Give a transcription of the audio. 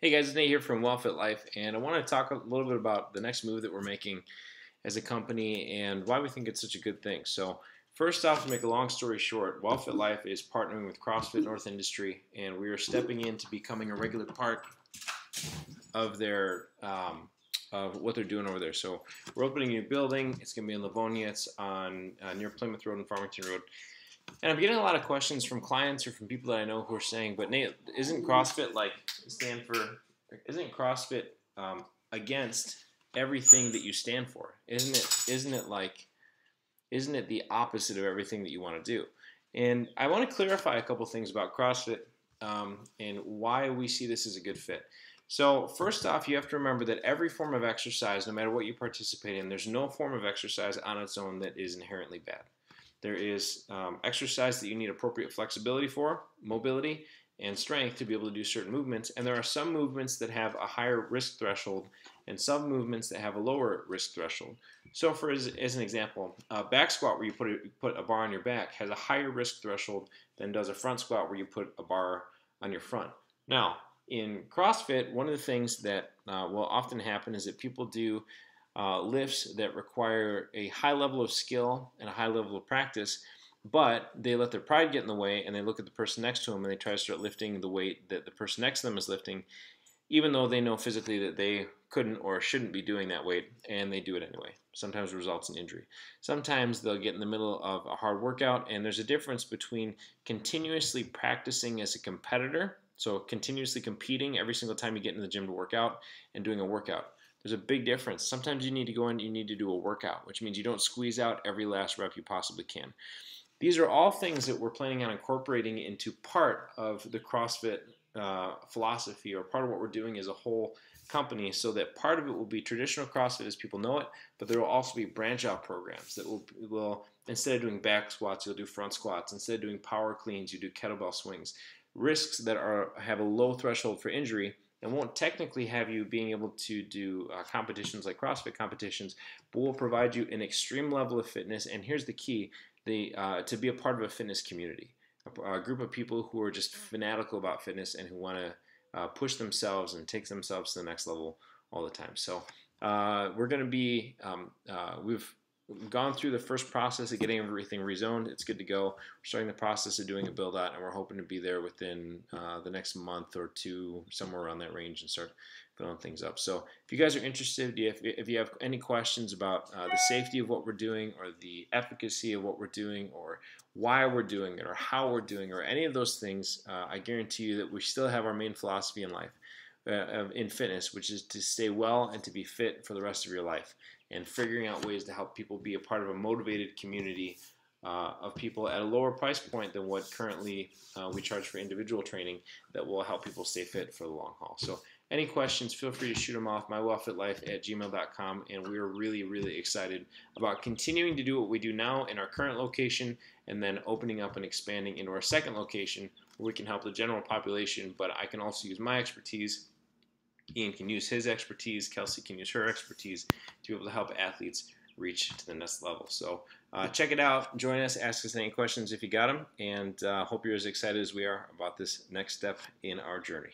Hey guys, it's Nate here from WellFit Life, and I want to talk a little bit about the next move that we're making as a company and why we think it's such a good thing. So, first off, to make a long story short, WellFit Life is partnering with Crossfit North Industry, and we are stepping into becoming a regular part of their of what they're doing over there. So, we're opening a new building. It's going to be in Livonia. It's on near Plymouth Road and Farmington Road. And I'm getting a lot of questions from clients or from people that I know who are saying, "But Nate, isn't CrossFit Isn't CrossFit against everything that you stand for? Isn't it the opposite of everything that you want to do?" And I want to clarify a couple things about CrossFit and why we see this as a good fit. So first off, you have to remember that every form of exercise, no matter what you participate in, there's no form of exercise on its own that is inherently bad. There is exercise that you need appropriate flexibility for, mobility, and strength to be able to do certain movements. And there are some movements that have a higher risk threshold and some movements that have a lower risk threshold. So as an example, a back squat where you put a bar on your back has a higher risk threshold than does a front squat where you put a bar on your front. Now, in CrossFit, one of the things that will often happen is that people do lifts that require a high level of skill and a high level of practice, but they let their pride get in the way and they look at the person next to them and they try to start lifting the weight that the person next to them is lifting, even though they know physically that they couldn't or shouldn't be doing that weight, and they do it anyway. Sometimes it results in injury. Sometimes they'll get in the middle of a hard workout, and there's a difference between continuously practicing as a competitor, so continuously competing every single time you get into the gym to work out, and doing a workout. There's a big difference. Sometimes you need to go in, you need to do a workout, which means you don't squeeze out every last rep you possibly can. These are all things that we're planning on incorporating into part of the CrossFit philosophy, or part of what we're doing as a whole company, so that part of it will be traditional CrossFit as people know it, but there will also be branch out programs that will instead of doing back squats, you'll do front squats. Instead of doing power cleans, you do kettlebell swings. Risks that have a low threshold for injury and won't technically have you being able to do competitions like CrossFit competitions, but will provide you an extreme level of fitness. And here's the key, to be a part of a fitness community, a group of people who are just fanatical about fitness and who want to push themselves and take themselves to the next level all the time. So we're going to be, we've gone through the first process of getting everything rezoned. It's good to go. We're starting the process of doing a build out, and we're hoping to be there within the next month or two, somewhere around that range, and start filling things up. So if you guys are interested, if you have any questions about the safety of what we're doing, or the efficacy of what we're doing, or why we're doing it, or how we're doing it, or any of those things, I guarantee you that we still have our main philosophy in life, in fitness, which is to stay well and to be fit for the rest of your life, and figuring out ways to help people be a part of a motivated community of people at a lower price point than what currently we charge for individual training, that will help people stay fit for the long haul. So any questions, feel free to shoot them off, mywellfitlife@gmail.com, and we're really, really excited about continuing to do what we do now in our current location, and then opening up and expanding into our second location where we can help the general population, but I can also use my expertise. Ian can use his expertise, Kelsey can use her expertise to be able to help athletes reach to the next level. So check it out, join us, ask us any questions if you got them, and hope you're as excited as we are about this next step in our journey.